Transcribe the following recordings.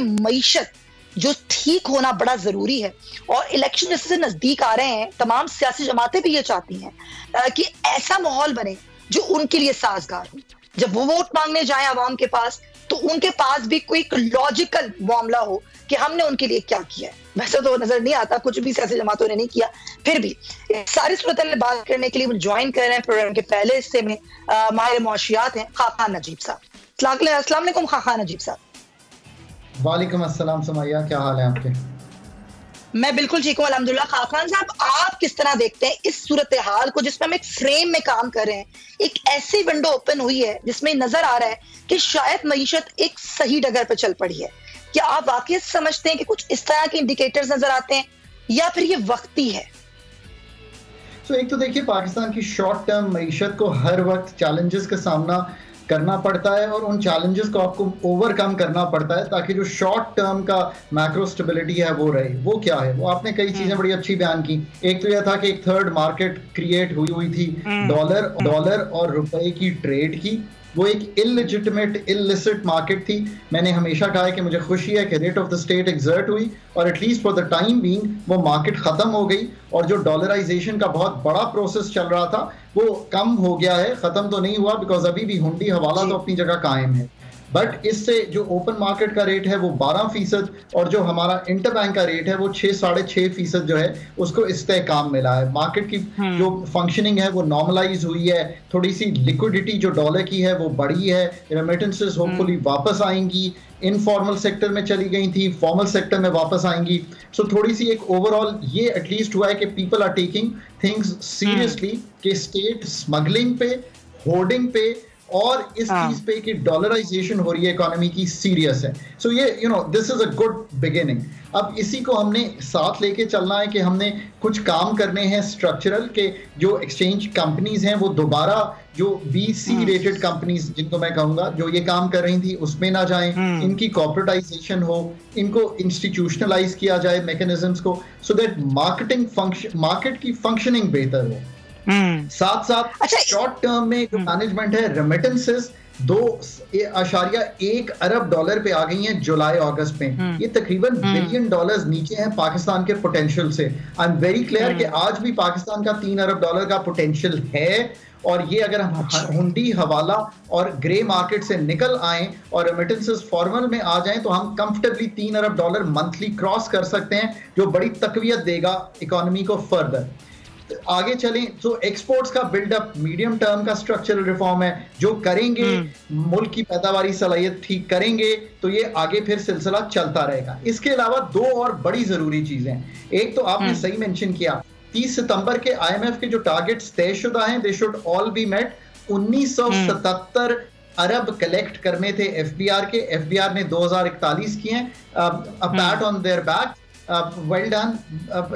मईशत जो ठीक होना बड़ा जरूरी है, और इलेक्शन जैसे नजदीक आ रहे हैं, तमाम सियासी जमातें भी ये चाहती हैं कि ऐसा माहौल बने जो उनके लिए साजगार हो। जब वो वोट मांगने जाए आवाम के पास, तो उनके पास भी कोई लॉजिकल मामला हो कि हमने उनके लिए क्या किया है। वैसे तो नजर नहीं आता, कुछ भी सियासी जमातों ने नहीं किया। फिर भी सारी सूरत में बात करने के लिए ज्वाइन कर रहे हैं प्रोग्राम के पहले हिस्से में माहिर मुआशियात हैं खाखान नजीब साहब। अस्सलाम वालेकुम खाखान नजीब साहब। वालेकुम अस्सलाम सुमैया, क्या हाल है आपके? मैं बिल्कुल ठीक हूँ अल्हम्दुलिल्लाह। खाखान साहब, आप किस तरह देखते हैं इस सूरत हाल को जिसमें हम एक फ्रेम में काम कर रहे हैं? एक ऐसी विंडो ओपन हुई है जिसमें नजर आ रहा है कि शायद मईशत एक सही डगर पर चल पड़ी है। क्या आप वाकई समझते हैं कि कुछ इस तरह के इंडिकेटर्स नजर आते हैं, या फिर ये वक्ती है? तो एक तो देखिए, पाकिस्तान की शॉर्ट टर्म मईशत को हर वक्त चैलेंजेस का सामना करना पड़ता है, और उन चैलेंजेस को आपको ओवरकम करना पड़ता है ताकि जो शॉर्ट टर्म का मैक्रो स्टेबिलिटी है वो रहे। वो क्या है? वो आपने कई चीजें बड़ी अच्छी बयान की। एक तो यह था कि एक थर्ड मार्केट क्रिएट हुई थी डॉलर और रुपए की ट्रेड की। वो एक इललेजिटिमेट इलिसिट मार्केट थी। मैंने हमेशा कहा है कि मुझे खुशी है कि rate of the state exert हुई, और at least for the time being वो मार्केट खत्म हो गई, और जो डॉलराइजेशन का बहुत बड़ा प्रोसेस चल रहा था वो कम हो गया है। खत्म तो नहीं हुआ, बिकॉज अभी भी हुंडी हवाला तो अपनी जगह कायम है। बट इससे जो ओपन मार्केट का रेट है वो 12%, और जो हमारा इंटरबैंक का रेट है वो 6-6.5% जो है उसको इस्तेहकाम मिला है। मार्केट की जो फंक्शनिंग है वो नॉर्मलाइज हुई है। थोड़ी सी लिक्विडिटी जो डॉलर की है वो बढ़ी है। रेमिटेंसेस होपफुली वापस आएंगी। इनफॉर्मल सेक्टर में चली गई थी, फॉर्मल सेक्टर में वापस आएंगी। सो थोड़ी सी एक ओवरऑल ये एटलीस्ट हुआ है कि people are taking things seriously, कि स्टेट स्मगलिंग पे, होर्डिंग पे और इस चीज पे कि डॉलराइजेशन हो रही है इकोनॉमी की सीरियस है। सो ये this is a good beginning. अब इसी को हमने साथ लेके चलना है कि हमने कुछ काम करने हैं स्ट्रक्चरल, के जो एक्सचेंज कंपनीज हैं वो दोबारा जो BC रेटेड कंपनीज जिनको मैं कहूंगा जो ये काम कर रही थी उसमें ना जाएं, इनकी कॉर्पोरेटाइजेशन हो, इनको इंस्टीट्यूशनलाइज किया जाए मैकेनिज्म्स को, सो दैट मार्केट की फंक्शनिंग बेहतर हो। साथ साथ शॉर्ट टर्म में जो मैनेजमेंट है, रेमिटेंसेस 2.1 अरब डॉलर पे आ गई हैं जुलाई अगस्त में। ये तकरीबन $1 बिलियन नीचे हैं पाकिस्तान के पोटेंशियल से। आई एम वेरी क्लियर कि आज भी पाकिस्तान का $3 अरब का पोटेंशियल है, और ये अगर हम हुंडी हवाला और ग्रे मार्केट से निकल आए और रेमिटेंसेस फॉर्मल में आ जाएं, तो हम कंफर्टेबली $3 अरब मंथली क्रॉस कर सकते हैं, जो बड़ी तकवीत देगा इकोनॉमी को फर्दर आगे चलें। तो एक्सपोर्ट्स का बिल्डअप मीडियम टर्म का स्ट्रक्चरल रिफॉर्म है, जो करेंगे मुल्क की पैदावारी सलाहियत ठीक करेंगे तो ये आगे फिर सिलसिला चलता रहेगा। इसके अलावा 2 और बड़ी जरूरी चीजें हैं। एक तो आपने सही मेंशन किया, 30 सितंबर के IMF के जो टारगेट्स तयशुदा हैं, they should all be met. 1977 अरब कलेक्ट करने थे FBR के, FBR ने 2041 किए हैं। A pat on their back, well done.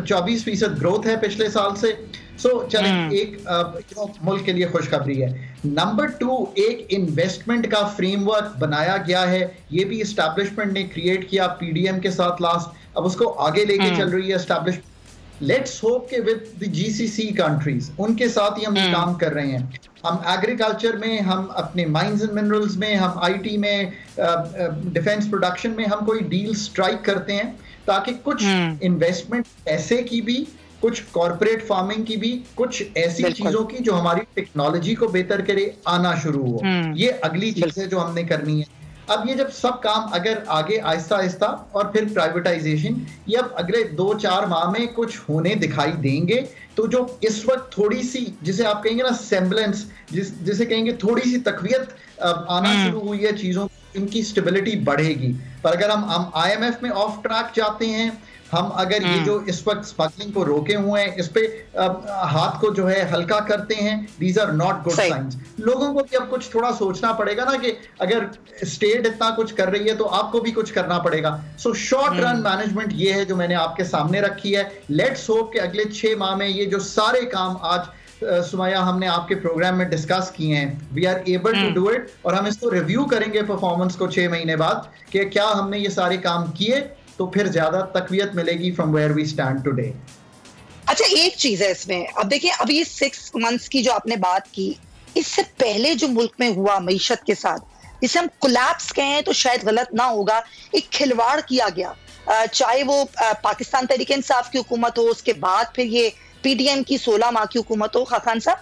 24% growth है पिछले साल से। सो चलें, एक मुल्क के लिए खुशखबरी है। नंबर 2, एक इन्वेस्टमेंट का फ्रेमवर्क बनाया गया है। ये भी एस्टैब्लिशमेंट ने क्रिएट किया PDM के साथ लास्ट, अब उसको आगे लेके चल रही है एस्टैब्लिशमेंट। लेट्स होप के विद द GCC कंट्रीज, उनके साथ ही हम काम कर रहे हैं। हम एग्रीकल्चर में, हम अपने माइंस एंड मिनरल्स में, हम IT में, डिफेंस प्रोडक्शन में हम कोई डील स्ट्राइक करते हैं, ताकि कुछ इन्वेस्टमेंट पैसे की भी, कुछ कॉर्पोरेट फार्मिंग की भी, कुछ ऐसी चीजों की जो हमारी टेक्नोलॉजी को बेहतर करे आना शुरू हो। ये अगली चीज है जो हमने करनी है। अब ये जब सब काम अगर आगे आहिस्ता आहिस्ता, और फिर प्राइवेटाइजेशन, ये अब अगले 2-4 माह में कुछ होने दिखाई देंगे, तो जो इस वक्त थोड़ी सी, जिसे आप कहेंगे ना सेम्बलेंस, जिसे कहेंगे थोड़ी सी तकवीत आना शुरू हुई है चीजों, इनकी स्टेबिलिटी बढ़ेगी। पर अगर हम IMF में ऑफ ट्रैक जाते हैं, हम अगर ये जो इस वक्त स्मगलिंग को रोके हुए हैं इस पे हाथ को जो है हल्का करते हैं, these are not good science. लोगों को भी अब कुछ थोड़ा सोचना पड़ेगा ना कि अगर स्टेट इतना कुछ कर रही है तो आपको भी कुछ करना पड़ेगा। सो शॉर्ट रन मैनेजमेंट ये है जो मैंने आपके सामने रखी है। लेट्स होप कि अगले 6 माह में ये जो सारे काम आज सुमैया हमने आपके प्रोग्राम में डिस्कस किए हैं, we are able to do it, और हम इसको रिव्यू करेंगे परफॉर्मेंस को 6 महीने बाद कि क्या हमने ये सारे काम किए, तो फिर ज्यादा तकवीत मिलेगी from where we stand today. अच्छा, एक चीज है इसमें, अब देखिए, अब ये 6 मंथ्स की जो आपने बात की, इससे पहले जो मुल्क में हुआ मईशत के साथ, इसे हम कोलैप्स कहें तो शायद गलत ना होगा, एक खिलवाड़ किया गया, चाहे वो पाकिस्तान तहरीक इंसाफ की हुकूमत हो, उसके बाद फिर ये पीडीएम की 16 माह की हुकूमत हो। खान साहब,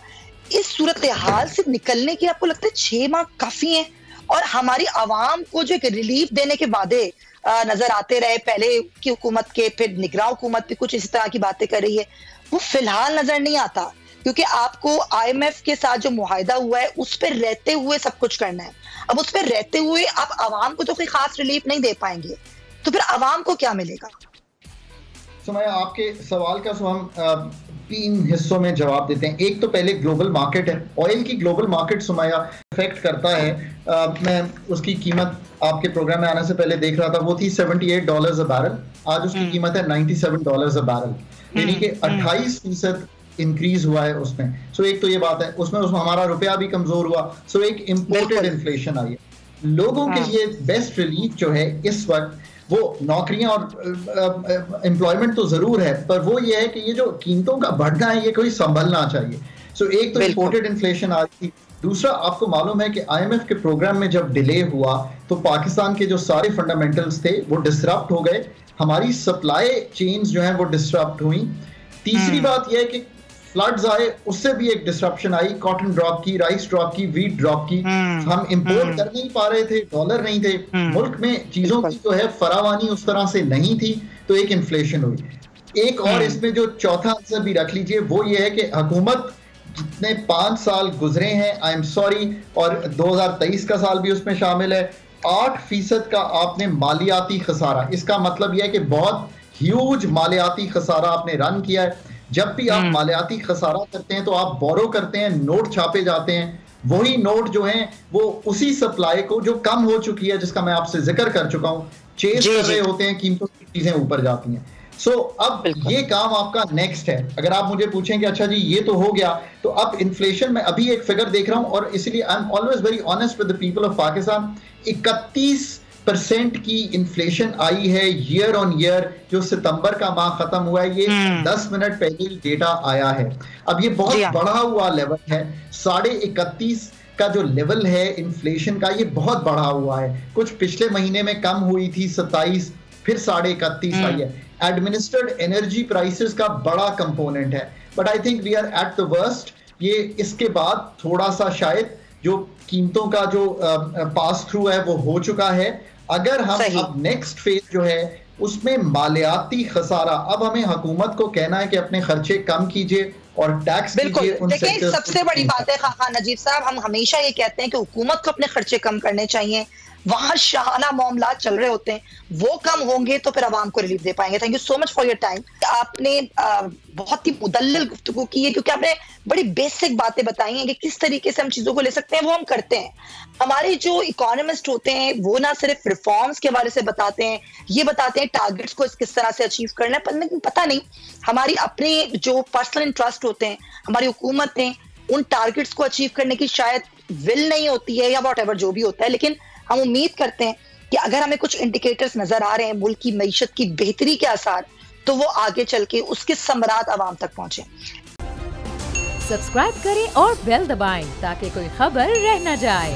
इस सूरत हाल से निकलने के आपको लगता है 6 माह काफी हैं? और हमारी आवाम को जो एक रिलीफ देने के वादे नजर आते रहे पहले की हुकूमत के, फिर निगरान हुकूमत भी कुछ इसी तरह की बातें कर रही है, वो फिलहाल नजर नहीं आता, क्योंकि आपको आईएमएफ के साथ जो मुआहिदा हुआ है उस पर रहते हुए सब कुछ करना है। अब उस पर रहते हुए आप आवाम को तो कोई खास रिलीफ नहीं दे पाएंगे, तो फिर आवाम को क्या मिलेगा? सुमैया, आपके सवाल का हम 3 हिस्सों में जवाब देते हैं। एक तो पहले ग्लोबल मार्केट है, ऑयल की ग्लोबल मार्केट सुमैया इफेक्ट करता है। मैं उसकी कीमत आपके प्रोग्राम में आने से पहले देख रहा था, वो थी $78 अ बैरल, आज उसकी कीमत है $97 अ बैरल, यानी कि 28% इंक्रीज हुआ है उसमें। सो एक तो ये बात है, उसमें हमारा रुपया भी कमजोर हुआ, सो एक इम्पोर्टेड इन्फ्लेशन आई है। लोगों के लिए बेस्ट रिलीफ जो है इस वक्त, वो नौकरियां और एम्प्लॉयमेंट तो जरूर है, पर वो ये है कि ये जो कीमतों का बढ़ना है ये कोई संभलना चाहिए। सो एक तो इम्पोर्टेड इन्फ्लेशन आ रही थी, दूसरा आपको मालूम है कि आईएमएफ के प्रोग्राम में जब डिले हुआ तो पाकिस्तान के जो सारे फंडामेंटल्स थे वो डिसरप्ट हो गए, हमारी सप्लाई चेन्स जो है वो डिसरप्ट हुई। तीसरी बात यह है कि फ्लड्स आए, उससे भी एक डिसरप्शन आई, कॉटन ड्रॉप की, राइस ड्रॉप की, वीट ड्रॉप की। हम इंपोर्ट कर नहीं पा रहे थे, डॉलर नहीं थे, मुल्क में चीजों की जो है फरावानी उस तरह से नहीं थी, तो एक इन्फ्लेशन हुई। एक और इसमें जो चौथा आंसर भी रख लीजिए, वो ये है कि हुकूमत जितने 5 साल गुजरे हैं, आई एम सॉरी, और 2023 का साल भी उसमें शामिल है, 8% का आपने मालियाती खसारा, इसका मतलब यह है कि बहुत ह्यूज मालियाती खसारा आपने रन किया है। जब भी आप मालियाती खसारा करते हैं तो आप बोरो करते हैं, नोट छापे जाते हैं, वही नोट जो हैं वो उसी सप्लाई को जो कम हो चुकी है, जिसका मैं आपसे जिक्र कर चुका हूं, चेस कर रहे होते हैं, कीमतों की चीजें ऊपर जाती हैं। सो अब ये काम आपका नेक्स्ट है। अगर आप मुझे पूछें कि अच्छा जी ये तो हो गया, तो अब इन्फ्लेशन में अभी एक फिगर देख रहा हूं, और इसलिए I am always very honest with the people of Pakistan, 31% की इन्फ्लेशन आई है ईयर ऑन ईयर, जो सितंबर का माह खत्म हुआ है, ये 10 मिनट पहले ही डेटा आया है। अब ये बहुत बढ़ा हुआ लेवल है, 31.5 का जो लेवल है इन्फ्लेशन का, ये बहुत बढ़ा हुआ है। कुछ पिछले महीने में कम हुई थी 27, फिर 31.5 आई है। एडमिनिस्ट्रेड एनर्जी प्राइसेस का बड़ा कंपोनेंट है, but I think we are at the worst. ये इसके बाद थोड़ा सा शायद जो कीमतों का जो पास थ्रू है वो हो चुका है। अगर हम अब नेक्स्ट फेज जो है उसमें मालियाती खसारा, अब हमें हुकूमत को कहना है कि अपने खर्चे कम कीजिए और टैक्स कीजिए। देखिए, सबसे बड़ी बात है खान नजीब साहब, हम हमेशा ये कहते हैं कि हुकूमत को अपने खर्चे कम करने चाहिए, वहां शाहाना मामलात चल रहे होते हैं, वो कम होंगे तो फिर आवाम को रिलीफ दे पाएंगे। Thank you so much for your time. आपने बहुत ही मुदल्लिल गुफ्तगू की है, क्योंकि आपने बड़ी बेसिक बातें बताई हैं कि किस तरीके से हम चीजों को ले सकते हैं, वो हम करते हैं। हमारे जो इकोनॉमिस्ट होते हैं वो ना सिर्फ रिफॉर्म्स के बारे से बताते हैं, ये बताते हैं टारगेट्स को किस तरह से अचीव करना है, पर पता नहीं हमारी अपने जो पर्सनल इंटरेस्ट होते हैं, हमारी हुकूमतें उन टारगेट्स को अचीव करने की शायद विल नहीं होती है, या वॉटएवर जो भी होता है। लेकिन हम उम्मीद करते हैं कि अगर हमें कुछ इंडिकेटर्स नजर आ रहे हैं मुल्क की मईशत की बेहतरी के आसार, तो वो आगे चल के उसके समरात आवाम तक पहुंचे। सब्सक्राइब करें और बेल दबाएं ताकि कोई खबर रह न जाए।